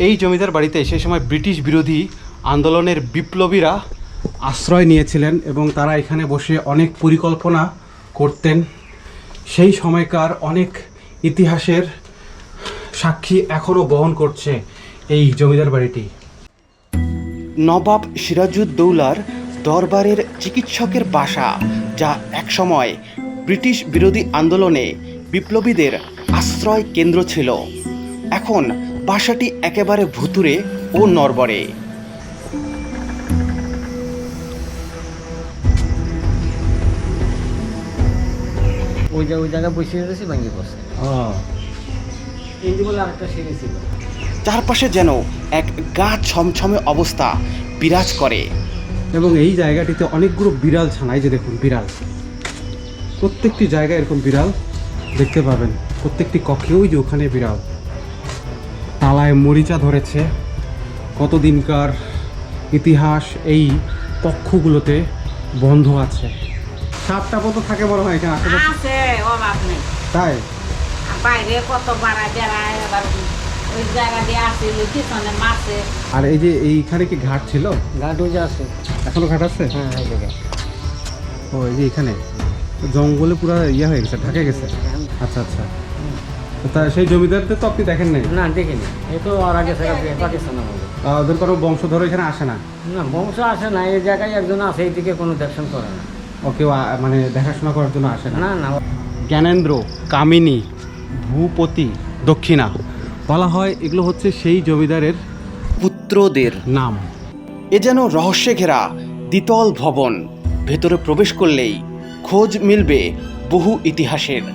এই জমিদার বাড়িতে সেই সময় ব্রিটিশ বিরোধী আন্দোলনের বিপ্লবীরা আশ্রয় নিয়েছিলেন এবং তারা এখানে বসে অনেক পরিকল্পনা করতেন। সেই সময়কার অনেক ইতিহাসের সাক্ষী এখনও বহন করছে এই জমিদার বাড়িটি। নবাব সিরাজউদ্দৌলার দরবারের চিকিৎসকের বাসা, যা একসময় ব্রিটিশ বিরোধী আন্দোলনে বিপ্লবীদের আশ্রয় কেন্দ্র ছিল। এখন বাসাটি একেবারে ভুতুড়ে ও নড়বড়ে। ওই জায়গায় বসে রয়েছে ভাঙ্গি বসে বলে আরেকটা সিঁড়ি ছিল। চারপাশে যেন এক গা ছমছমে অবস্থা বিরাজ করে এবং এই জায়গাটিতে অনেকগুলো বিড়াল ছানা। এই যে দেখুন বিড়াল, প্রত্যেকটি জায়গায় এরকম বিড়াল দেখতে পাবেন। প্রত্যেকটি কক্ষে ওই যে ওখানে বিড়াল। তালায় মরিচা ধরেছে। কতদিনকার ইতিহাস এই কক্ষগুলোতে বন্ধ আছে। সাতটা কত থাকে মনে হয় এখানে আছে, অভাব নেই। তাই বাইরে কত বাড়ায় বেড়ায়, এবার ওই জায়গা দিয়ে আসে পিছনে মাছে। আর এই যে এইখানে কি ঘাট ছিল? ঘাট ওই যে আছে, এখনো ঘাট আছে? হ্যাঁ এই জায়গায়। ও এই যে এখানে জঙ্গলে পুরো ইয়ে হয়ে গেছে, ঢাকে গেছে। আচ্ছা আচ্ছা। তা সেই জমিদারদের তো আপনি দেখেন নাই? না দেখিনি, এই তো আর আগে পাকিস্তানে হবে। ওদের কোনো বংশধর এখানে আসে না? না বংশ আসে না, এই জায়গায় একজন আছে, এইদিকে কোনো দেখশন করে না। ও কেউ মানে দেখাশোনা করার জন্য আসে না? না না। জ্ঞানেন্দ্র, কামিনী, ভূপতি, দক্ষিণা বলা হয় এগুলো হচ্ছে সেই জমিদারের পুত্রদের নাম। এ যেন রহস্যে ঘেরা দ্বিতল ভবন। ভেতরে প্রবেশ করলেই খোঁজ মিলবে বহু ইতিহাসের।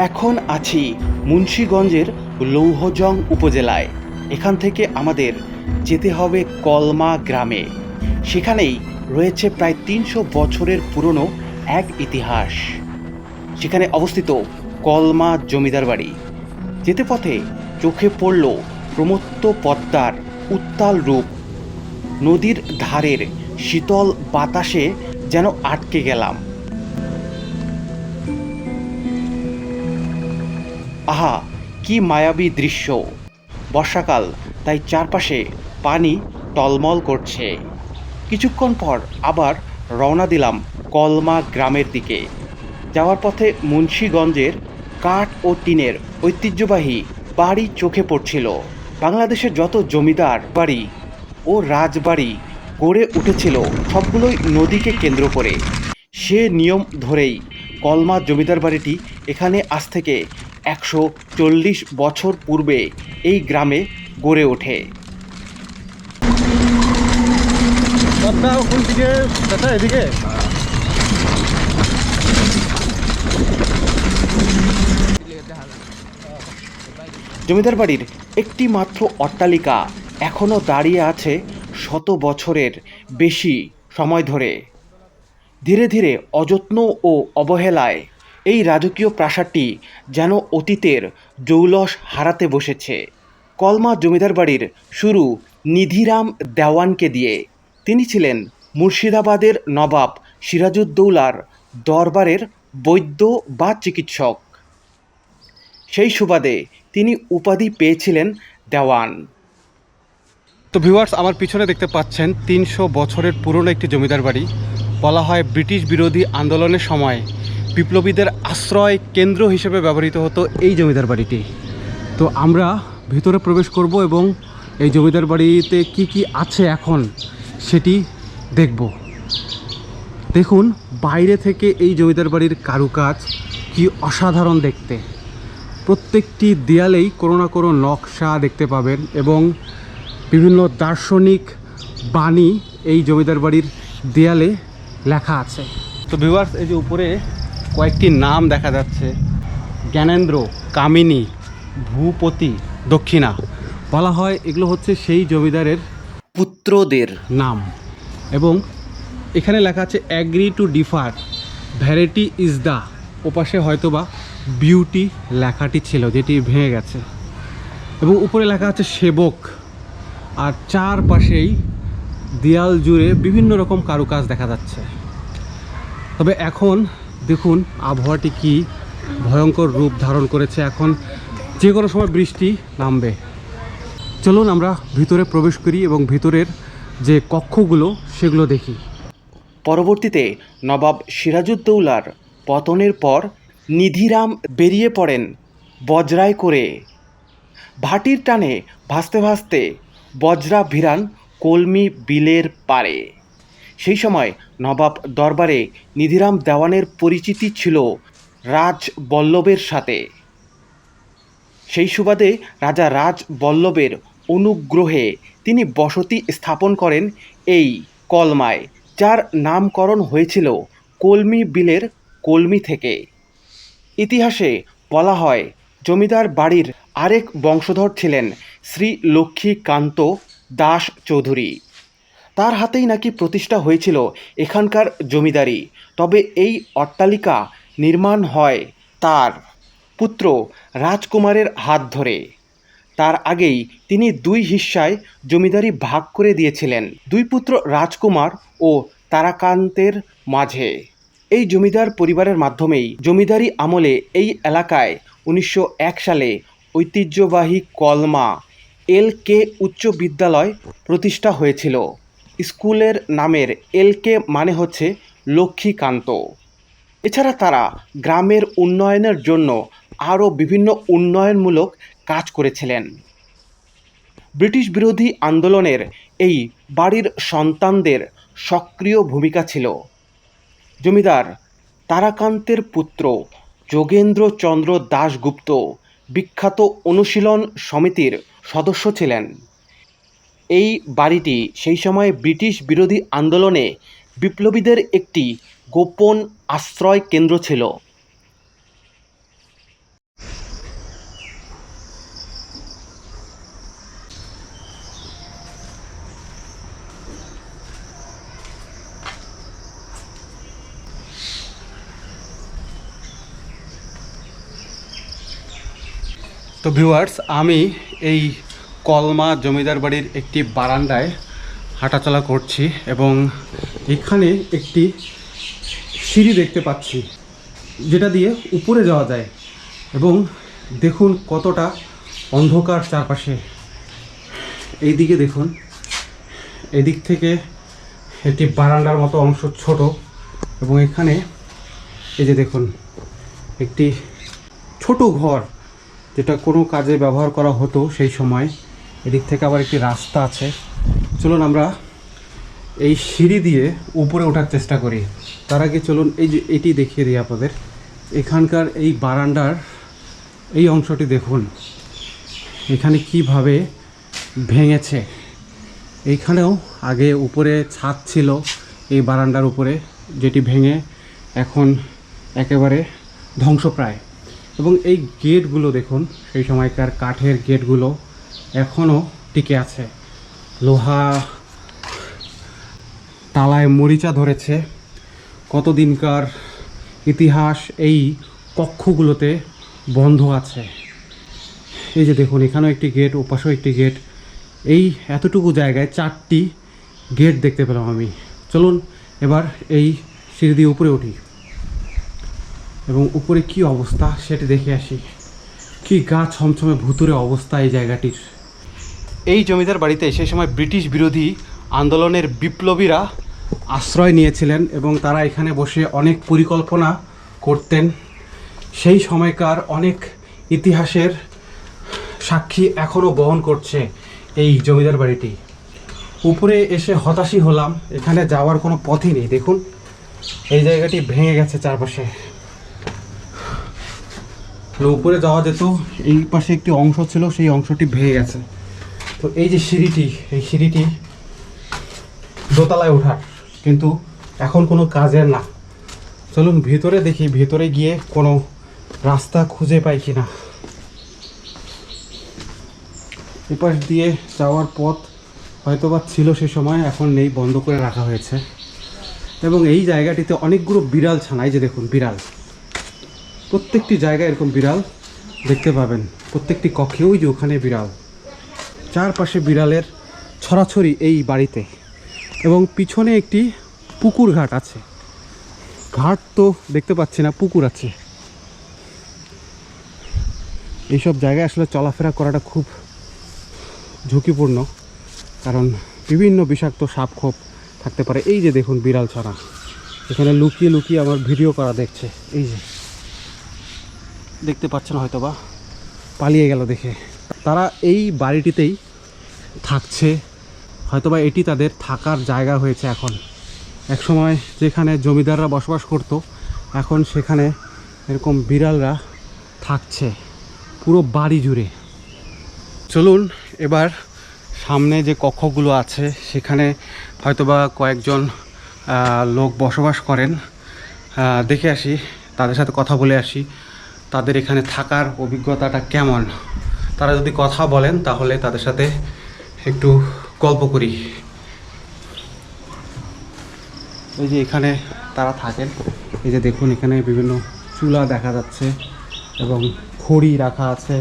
এখন আছি মুন্সিগঞ্জের লৌহজং উপজেলায়। এখান থেকে আমাদের যেতে হবে কলমা গ্রামে। সেখানেই রয়েছে প্রায় ৩০০ বছরের পুরনো এক ইতিহাস। সেখানে অবস্থিত কলমা জমিদার বাড়ি। যেতে পথে চোখে পড়ল প্রমত্ত পদ্মার উত্তাল রূপ। নদীর ধারের শীতল বাতাসে যেন আটকে গেলাম। আহা, কি মায়াবী দৃশ্য! বর্ষাকাল, তাই চারপাশে পানি টলমল করছে। কিছুক্ষণ পর আবার রওনা দিলাম কলমা গ্রামের দিকে। যাওয়ার পথে মুন্সিগঞ্জের কাঠ ও টিনের ঐতিহ্যবাহী বাড়ি চোখে পড়ছিল। বাংলাদেশের যত জমিদার বাড়ি ও রাজবাড়ি গড়ে উঠেছিল সবগুলোই নদীকে কেন্দ্র করে। সে নিয়ম ধরেই কলমা জমিদার বাড়িটি এখানে আজ থেকে ১৪০ বছর পূর্বে এই গ্রামে গড়ে ওঠে। এদিকে জমিদার বাড়ির একটি মাত্র অট্টালিকা এখনও দাঁড়িয়ে আছে শত বছরের বেশি সময় ধরে। ধীরে ধীরে অযত্ন ও অবহেলায় এই রাজকীয় প্রাসাদটি যেন অতীতের জৌলস হারাতে বসেছে। কলমা জমিদার বাড়ির শুরু নিধিরাম দেওয়ানকে দিয়ে। তিনি ছিলেন মুর্শিদাবাদের নবাব সিরাজউদ্দৌলার দরবারের বৈদ্য বা চিকিৎসক। সেই সুবাদে তিনি উপাধি পেয়েছিলেন দেওয়ান। তো ভিউয়ার্স, আমার পিছনে দেখতে পাচ্ছেন ৩০০ বছরের পুরনো একটি জমিদার বাড়ি। বলা হয় ব্রিটিশ বিরোধী আন্দোলনের সময় বিপ্লবীদের আশ্রয় কেন্দ্র হিসেবে ব্যবহৃত হতো এই জমিদার বাড়িটি। তো আমরা ভিতরে প্রবেশ করব এবং এই জমিদার বাড়িতে কি কি আছে এখন সেটি দেখব। দেখুন বাইরে থেকে এই জমিদার বাড়ির কারুকাজ কি অসাধারণ দেখতে। প্রত্যেকটি দেয়ালেই কোনো না কোনো নকশা দেখতে পাবেন এবং বিভিন্ন দার্শনিক বাণী এই জমিদার বাড়ির দেয়ালে লেখা আছে। তো ভিউয়ার্স, এই যে উপরে কয়েকটি নাম দেখা যাচ্ছে, জ্ঞানেন্দ্র, কামিনী, ভূপতি, দক্ষিণা। বলা হয় এগুলো হচ্ছে সেই জমিদারের পুত্রদের নাম। এবং এখানে লেখা আছে agree to differ, variety is the, ওপাশে হয়তোবা বিউটি লেখাটি ছিল যেটি ভেঙে গেছে। এবং উপরে লেখা আছে সেবক। আর চারপাশেই দেয়াল জুড়ে বিভিন্ন রকম কারুকাজ দেখা যাচ্ছে। তবে এখন দেখুন আবহাওয়াটি কি ভয়ঙ্কর রূপ ধারণ করেছে। এখন যে কোনো সময় বৃষ্টি নামবে। চলুন আমরা ভিতরে প্রবেশ করি এবং ভিতরের যে কক্ষগুলো সেগুলো দেখি। পরবর্তীতে নবাব সিরাজউদ্দৌলার পতনের পর নিধিরাম বেরিয়ে পড়েন বজরায় করে। ভাটির টানে ভাসতে ভাসতে বজরা ভিড়ান কলমি বিলের পারে। সেই সময় নবাব দরবারে নিধিরাম দেওয়ানের পরিচিতি ছিল রাজবল্লভের সাথে। সেই সুবাদে রাজা রাজবল্লভের অনুগ্রহে তিনি বসতি স্থাপন করেন এই কলমায়, যার নামকরণ হয়েছিল কলমি বিলের কলমি থেকে। ইতিহাসে বলা হয় জমিদার বাড়ির আরেক বংশধর ছিলেন শ্রী লক্ষ্মীকান্ত দাস চৌধুরী। তার হাতেই নাকি প্রতিষ্ঠা হয়েছিল এখানকার জমিদারি। তবে এই অট্টালিকা নির্মাণ হয় তার পুত্র রাজকুমারের হাত ধরে। তার আগেই তিনি দুই হিস্সায় জমিদারি ভাগ করে দিয়েছিলেন দুই পুত্র রাজকুমার ও তারাকান্তের মাঝে। এই জমিদার পরিবারের মাধ্যমেই জমিদারি আমলে এই এলাকায় 1901 সালে ঐতিহ্যবাহী কলমা LK উচ্চ বিদ্যালয় প্রতিষ্ঠা হয়েছিল। স্কুলের নামের LK মানে হচ্ছে লক্ষ্মীকান্ত। এছাড়া তারা গ্রামের উন্নয়নের জন্য আরও বিভিন্ন উন্নয়নমূলক কাজ করেছিলেন। ব্রিটিশ বিরোধী আন্দোলনের এই বাড়ির সন্তানদের সক্রিয় ভূমিকা ছিল। জমিদার তারাকান্তের পুত্র যোগেন্দ্রচন্দ্র দাশগুপ্ত বিখ্যাত অনুশীলন সমিতির সদস্য ছিলেন। এই বাড়িটি সেই সময় ব্রিটিশ বিরোধী আন্দোলনে বিপ্লবীদের একটি গোপন আশ্রয় কেন্দ্র ছিল। তো ভিউয়ার্স, আমি এই কলমা জমিদার বাড়ির একটি বারান্দায় হাঁটাচলা করছি এবং এখানে একটি সিঁড়ি দেখতে পাচ্ছি যেটা দিয়ে উপরে যাওয়া যায়। এবং দেখুন কতটা অন্ধকার চারপাশে। এই দিকে দেখুন, এদিক থেকে একটি বারান্দার মতো অংশ ছোট, এবং এখানে এই যে দেখুন একটি ছোট ঘর যেটা কোনো কাজে ব্যবহার করা হতো সেই সময়। এদিক থেকে আবার একটি রাস্তা আছে। চলুন আমরা এই সিঁড়ি দিয়ে উপরে ওঠার চেষ্টা করি। তার আগে চলুন এই যে এটি দেখিয়ে দিই আপনাদের। এখানকার এই বারান্দার এই অংশটি দেখুন এখানে কিভাবে ভেঙেছে। এইখানেও আগে উপরে ছাদ ছিল এই বারান্দার উপরে, যেটি ভেঙে এখন একেবারে ধ্বংসপ্রায়। এবং এই গেটগুলো দেখুন, সেই সময়কার কাঠের গেটগুলো এখনও টিকে আছে। লোহা তালায় মরিচা ধরেছে। কতদিনকার ইতিহাস এই কক্ষগুলোতে বন্ধ আছে। এই যে দেখুন এখানেও একটি গেট, ওপাশেও একটি গেট। এই এতটুকু জায়গায় 4টি গেট দেখতে পেলাম আমি। চলুন এবার এই সিঁড়ি দিয়ে উপরে উঠি এবং উপরে কি অবস্থা সেটি দেখে আসি। কি গা ছমছমে ভুতুরে অবস্থা এই জায়গাটির। এই জমিদার বাড়িতে সেই সময় ব্রিটিশ বিরোধী আন্দোলনের বিপ্লবীরা আশ্রয় নিয়েছিলেন এবং তারা এখানে বসে অনেক পরিকল্পনা করতেন। সেই সময়কার অনেক ইতিহাসের সাক্ষী এখনও বহন করছে এই জমিদার বাড়িটি। উপরে এসে হতাশই হলাম, এখানে যাওয়ার কোনো পথই নেই। দেখুন এই জায়গাটি ভেঙে গেছে চারপাশে। উপরে যাওয়া যেত, এই পাশে একটি অংশ ছিল, সেই অংশটি ভেঙে গেছে। তো এই যে সিঁড়িটি, এই সিঁড়িটি দোতলায় ওঠার, কিন্তু এখন কোনো কাজের না। চলুন ভিতরে দেখি, ভিতরে গিয়ে কোনো রাস্তা খুঁজে পাই কিনা। এপাশ দিয়ে যাওয়ার পথ হয়তোবা ছিল সে সময়, এখন নেই, বন্ধ করে রাখা হয়েছে। এবং এই জায়গাটিতে অনেকগুলো বিড়াল ছানা, এই যে দেখুন বিড়াল, প্রত্যেকটি জায়গায় এরকম বিড়াল দেখতে পাবেন, প্রত্যেকটি কক্ষে। ওই যে ওখানে বিড়াল, চারপাশে বিড়ালের ছড়াছড়ি এই বাড়িতে। এবং পিছনে একটি পুকুর ঘাট আছে। ঘাট তো দেখতে পাচ্ছি না, পুকুর আছে। এইসব জায়গায় আসলে চলাফেরা করাটা খুব ঝুঁকিপূর্ণ, কারণ বিভিন্ন বিষাক্ত সাপখোপ থাকতে পারে। এই যে দেখুন বিড়াল ছানা এখানে লুকিয়ে লুকিয়ে আমার ভিডিও করা দেখছে। এই যে দেখতে পাচ্ছেন হয়তো বা পালিয়ে গেল দেখে। তারা এই বাড়িটিতেই থাকছে, হয়তোবা এটি তাদের থাকার জায়গা হয়েছে এখন। একসময় যেখানে জমিদাররা বসবাস করত, এখন সেখানে এরকম বিড়ালরা থাকছে পুরো বাড়ি জুড়ে। চলুন এবার সামনে যে কক্ষগুলো আছে সেখানে হয়তোবা কয়েকজন লোক বসবাস করেন, দেখে আসি, তাদের সাথে কথা বলে আসি তাদের এখানে থাকার অভিজ্ঞতাটা কেমন। তারা যদি কথা বলেন তাহলে তাদের সাথে একটু গল্প করি। এই যে এখানে তারা থাকেন, এই যে দেখুন এখানে বিভিন্ন চুলা দেখা যাচ্ছে এবং খড়ি রাখা আছে।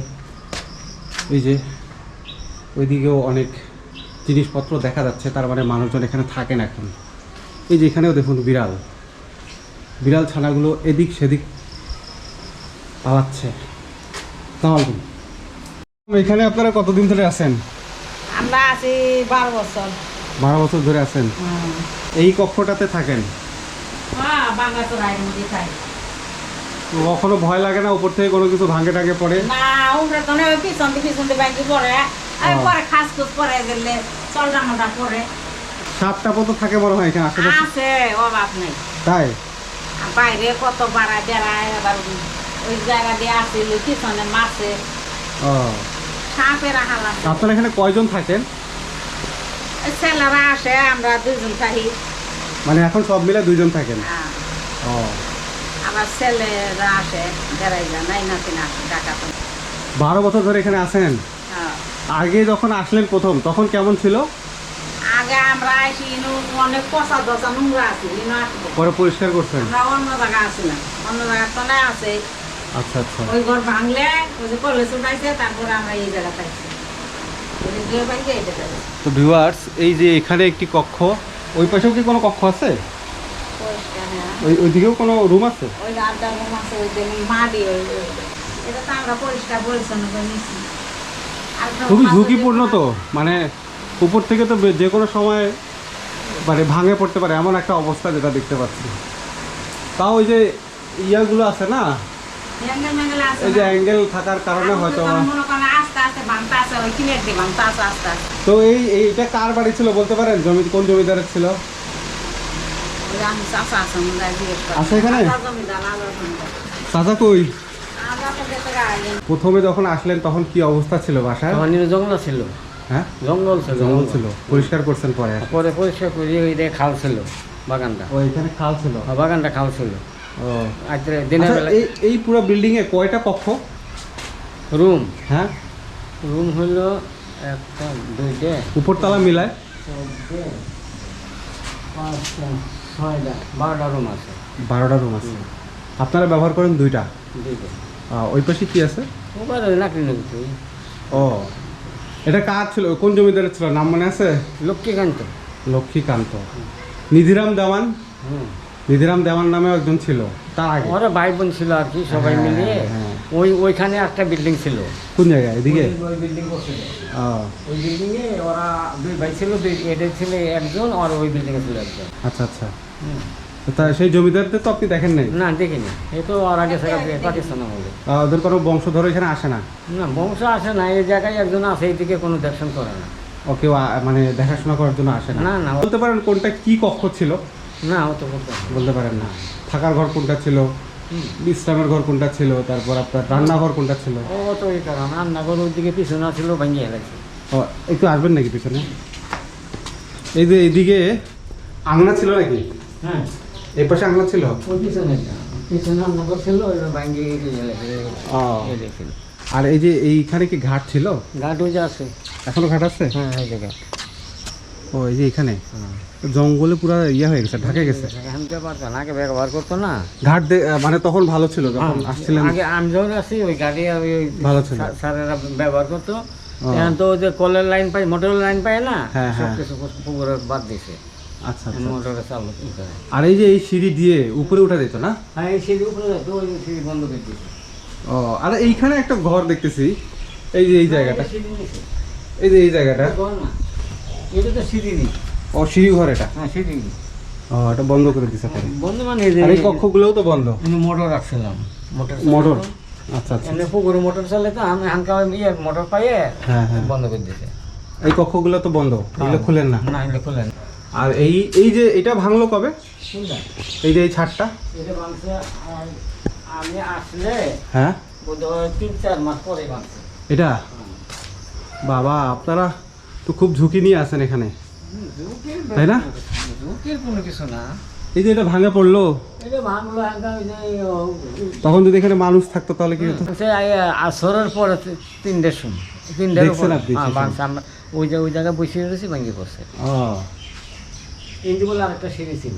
এই যে ওইদিকেও অনেক জিনিসপত্র দেখা যাচ্ছে, তার মানে মানুষজন এখানে থাকেন এখন। এই যে এখানেও দেখুন বিড়াল বিড়াল ছানাগুলো এদিক সেদিক পালাচ্ছে। আসসালামু আলাইকুম। এখানে আপনারা কতদিন ধরে আছেন? আমরা আছি 12 বছর। 12 বছর ধরে আছেন এই কক্ষটাতে থাকেন? হ্যাঁ, বাঙ্গাচোরাইয়ের মধ্যে থাকি। তো কখনো ভয় লাগে না উপর থেকে কোনো কিছু ভাঙে টাঙে পড়ে? না, উপরে তো না, পিছন দিয়ে ব্যাংকে পড়ে, আর পরে খাস খুস পরে গেলে চলটা মোটা পরে। সাপটা কত থাকে মনে হয় এখানে আশেপাশে? আছে, অভাব নেই। তাই? আর বাইরে কত বাড়া বেড়ায়, আবার ওই জায়গা দিয়ে আসছিল পিছনে মাছে ও, সাপের হালা। আপনারা এখানে কয়জন থাকেন? ছেলেরা আসে, আমরা 2 জন থাকি। মানে এখন সব মিলে 2 জন থাকেন? হ্যাঁ, ও, আবার ছেলেরা আসে, বেড়াই যায়, নাই নাতি না ডাকা তো। 12 বছর ধরে এখানে আছেন। হ্যাঁ। আগে যখন আসলেন প্রথম তখন কেমন ছিল? আগে আমরা আসি অনেক পচা দশা নোংরা আছে, পরে পরিষ্কার করছেন? আমরা অন্য জায়গা আসছিলাম, অন্য জায়গার তো নাই আছে। আচ্ছা আচ্ছা। ওই ঘর ভাঙলে ওই যে কলেজ উঠাইছে, তারপরে আমরা এই জায়গা পাইছি। তো ভিউয়ার্স, এই যে এখানে একটি কক্ষ, ওই পাশেও কি কোনো কক্ষ আছে? ওইদিকেও কোনো রুম আছে? ওই আড্ডা রুম আছে, ওই যে মাটি, এটা তো আমরা পরিষ্কার পরিচ্ছন্ন করে নিচ্ছি। খুবই ঝুঁকিপূর্ণ তো, মানে উপর থেকে তো যে কোনো সময় মানে ভাঙে পড়তে পারে এমন একটা অবস্থা যেটা দেখতে পাচ্ছি। তাও ওই যে ইয়াগুলো আছে না, এই যে অ্যাঙ্গেল থাকার কারণে হয়তো। আস্তে আস্তে ভাঙতে আছে, ওই কিনে দিয়ে ভাঙতে আছে আস্তে আস্তে। তো এইটা কার বাড়ি ছিল বলতে পারেন? কোন জমিদারের ছিল? আমি চাষা আছে, আছে এখানে? চাচা কই? প্রথমে যখন আসলেন তখন কি অবস্থা ছিল বাসায়? জঙ্গল ছিল। হ্যাঁ, জঙ্গল ছিল। জঙ্গল ছিল, পরিষ্কার করছেন পরে? পরে পরিষ্কার করি, ওই দিয়ে খাল ছিল বাগানটা। ও, এখানে খাল ছিল? বাগানটা খাল ছিল। ও, আজকে দিনের আচ্ছা, বেলা এই পুরো বিল্ডিং এ কয়টা কক্ষ? রুম হ্যাঁ, রুম হলো 1টা 2টা উপরতলা মিলায় 4টে 5টা 6টা 12টা রুম আছে। 12টা রুম আছে। আপনারা ব্যবহার করেন 2টা? 2টা। ওই পাশে কি আছে? ওপারে লাকড়ি নদী। ও, এটা কার ছিল? কোন জমিদারের ছিল? নাম মনে আছে? লক্ষ্মীকান্ত। লক্ষ্মীকান্ত। নিধিরাম দেওয়ান? নিধিরাম দেওয়ান নামে একজন ছিল তার আগে? ওরা ভাই বোন ছিল আর কি, সবাই হ্যাঁ, মিলিয়ে। হ্যাঁ। ওইখানে একটা বিল্ডিং ছিল। কোন জায়গায়? এদিকে? ওই বিল্ডিং করছিল। ও, ওই বিল্ডিং এ ওরা 2 ভাই ছিল, এটা ছিল একজন, আর ওই বিল্ডিং এ ছিল একজন। আচ্ছা আচ্ছা। তা সেই জমিদারদের তো আপনি দেখেন নাই? না, দেখিনি। এ তো আর আগে পাকিস্তান আমলে। ওদের কোনো বংশধর এখানে আসে না? না, বংশ আসে না, এই জায়গায় একজন আছে, এই দিকে কোনো দর্শন করে না। ওকে, মানে দেখাশোনা করার জন্য আসে না? না না, বলতে পারেন কোনটা কি কক্ষ ছিল? না, ও তো বলতে পারে না। বলতে পারেন না? থাকার ঘর কোনটা ছিল, বিশ্রামের ঘর কোনটা ছিল, তারপর আপনার রান্নাঘর কোনটা ছিল? ও তো এই কারণ রান্নাঘর ওই দিকে পিছনে ছিল, ভাঙিয়ে গেছে। ও, একটু আসবেন নাকি পিছনে? এই যে এইদিকে আংনা ছিল নাকি? হ্যাঁ, এই পাশে আংনা ছিল? ওই পিছনে রান্নাঘর ছিল, ওই ভাঙিয়ে গেছে। ও, আর এই যে এইখানে কি ঘাট ছিল? ঘাট ওই যে আছে। এখনো ঘাট আছে? হ্যাঁ, এই জায়গা। ও, এই যে এখানে জঙ্গলে পুরো ইয়ে হয়ে গেছে, ঢাকে গেছে। আনতে পারতো না, আগে ব্যবহার করতো না। ঘাট মানে তখন ভালো ছিল যখন আসছিলেন? আগে আমি যখন আসি ওই গাড়ি ভালো ছিল। স্যারেরা ব্যবহার করতো। এখন তো ওই যে কলের লাইন পাই, মোটরের লাইন পায় না, হ্যাঁ, হ্যাঁ। সবকিছু পুকুরে বাদ দিছে। আচ্ছা আচ্ছা। মোটরে চালু করে। আর এই যে এই সিঁড়ি দিয়ে উপরে উঠা যেত না? হ্যাঁ, এই সিঁড়ি উপরে যেত, ওই সিঁড়ি বন্ধ করে দিয়েছে। ও, আর এইখানে একটা ঘর দেখতেছি, এই যে এই জায়গাটা, এই যে এই জায়গাটা, ঘর না, এটা তো সিঁড়ি নেই। ও সিঁড়ি ঘর এটা, হ্যাঁ সিঁড়ি ও এটা বন্ধ করে দিছে পরে। বন্ধ মানে এই যে আর এই কক্ষগুলোও তো বন্ধ। মোটর রাখছিলাম, মোটর মোটর, আচ্ছা আচ্ছা। এমনি পুকুরে মোটর চালে তো আমি হালকা মোটর পাইয়ে হ্যাঁ হ্যাঁ, বন্ধ করে দিতে। এই কক্ষগুলো তো বন্ধ, এগুলো খুলেন না। না এগুলো খুলেন। আর এই যে এটা ভাঙলো কবে? শুনলেন এই যে এই ছাদটা, এটা ভাঙছে আমি আসলে হ্যাঁ বোধহয় 3-4 মাস পরে ভাঙছে। এটা বাবা, আপনারা তো খুব ঝুঁকি নিয়ে আসেন এখানে, তাই না? ঝুঁকির কোনো কিছু না, এই যে এটা ভাঙে পড়লো, এটা ভাঙলো হালকা ওই যে তখন যদি এখানে মানুষ থাকতো তাহলে কি হতো? আসরের পরে 3টার সময়, 3টার দেখছেন আপনি? ভাঙছে। আমরা ওই জায়গায় বসে রয়েছি, ভেঙে পড়ছে। ও ইন্দি বলে আরেকটা সিঁড়ি ছিল,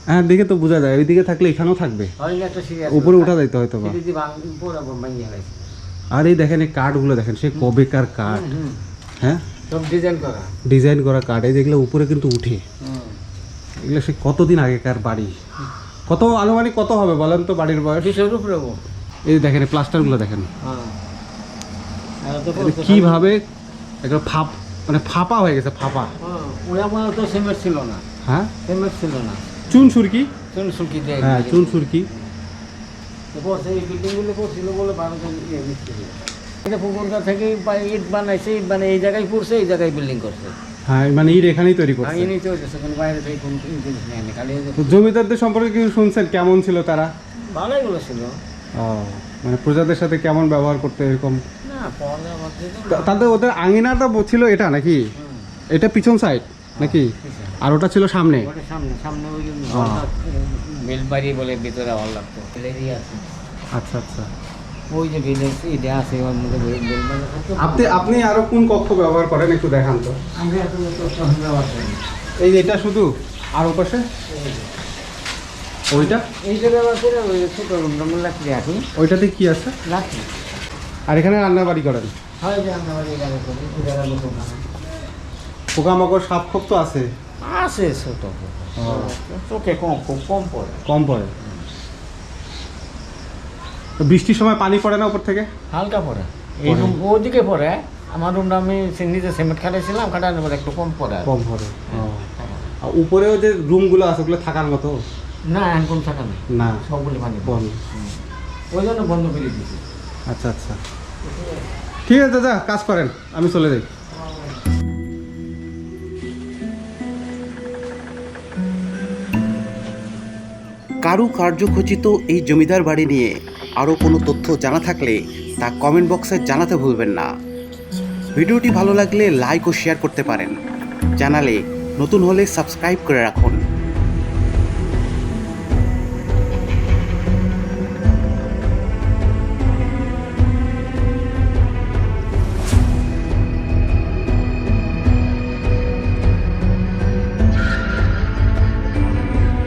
হ্যাঁ, দেখে তো বোঝা যায় ওইদিকে থাকলে এখানেও থাকবে, হয়নি একটা সিঁড়ি আছে, উপরে উঠা যাইতে হয়তো বা। সিঁড়ি দিয়ে পুরো ভেঙে গেছে। আর এই দেখেন এই কাঠগুলো দেখেন, সে কবেকার কাঠ, হ্যাঁ, সব ডিজাইন করা। ডিজাইন করা কাঠ, এই যেগুলো উপরে কিন্তু উঠে, এগুলো সে কতদিন আগেকার বাড়ি। কত আনুমানিক কত হবে বলেন তো বাড়ির বয়স? 200 উপরে হবো। এই দেখেন এই প্লাস্টারগুলো দেখেন হ্যাঁ আর তো এটা কিভাবে একটা মানে ফাঁপা হয়ে গেছে, ফাঁপা। ওই আমার তো সিমেন্ট ছিল না, হ্যাঁ, সিমেন্ট ছিল না, চুন সুরকি, চুন সুলকি দিয়ে হ্যাঁ চুন সুরকি। পড়ছে। এই বিল্ডিংগুলো করছিল বলে 12 জন মিস্ত্রি। এটা পুকুরটা থেকে ইট বানাইছে, ইট বানিয়ে এই জায়গায় পড়ছে, এই জায়গায় বিল্ডিং করছে। হ্যাঁ মানে ইট এখানেই তৈরি আর করছে। ইনি তো সেখানে বাইরে থেকে কোনো জিনিস নেই, আমি খালি তো জমিদারদের সম্পর্কে কিছু শুনছেন, কেমন ছিল তারা? ভালোই গুলো ছিল ও মানে প্রজাদের সাথে কেমন ব্যবহার করতে এরকম? না, পরে আমাদের তাদের ওদের আঙিনাটা ছিল এটা নাকি? এটা পিছন সাইড নাকি? আর ওটা ছিল সামনে? ওটা সামনে, সামনে ওই বেল বাড়ি বলে ভিতরে হল লাগতো, এরিয়া আছে। আচ্ছা আচ্ছা। ওই যে ভিলেজ এটা আছে, ওর মধ্যে বেল বাড়ি থাকতো। আপনি আরো কোন কক্ষ ব্যবহার করেন একটু দেখান তো। আমরা এত ব্যবহার করি। এই যে এটা শুধু, আর ওপাশে ওইটা, এইটা ব্যবহার করে ওই ছোটো রুমটা লাকড়ি রাখি, ওইটাতে কি আছে? লাকড়ি। আর এখানে রান্না বাড়ি করেন? হয় যে আমরা বাড়ি গাড়ি করি, উদারা মতো পোকামাকড় সাপ খোপ তো আছে? আছে ছোট, চোখে কম, খুব কম পড়ে। কম পড়ে? তো বৃষ্টির সময় পানি পড়ে না উপর থেকে? হালকা পড়ে, এই রুম ওদিকে পড়ে। আমার রুমটা আমি নিজে সিমেন্ট খাটাইছিলাম, খাটানোর পরে একটু কম পড়ে। কম পড়ে। আর উপরেও যে রুমগুলো আছে ওগুলো থাকার মতো না, এখন কোন থাকা নেই, না? সবগুলো পানি বন্ধ। ওই জন্য বন্ধ করে দিয়েছি। আচ্ছা আচ্ছা, ঠিক আছে দাদা, কাজ করেন, আমি চলে যাই। কারুকার্যখচিত এই জমিদার বাড়ি নিয়ে আরও কোনো তথ্য জানা থাকলে তা কমেন্ট বক্সে জানাতে ভুলবেন না। ভিডিওটি ভালো লাগলে লাইক ও শেয়ার করতে পারেন। জানালে নতুন হলে সাবস্ক্রাইব করে রাখুন।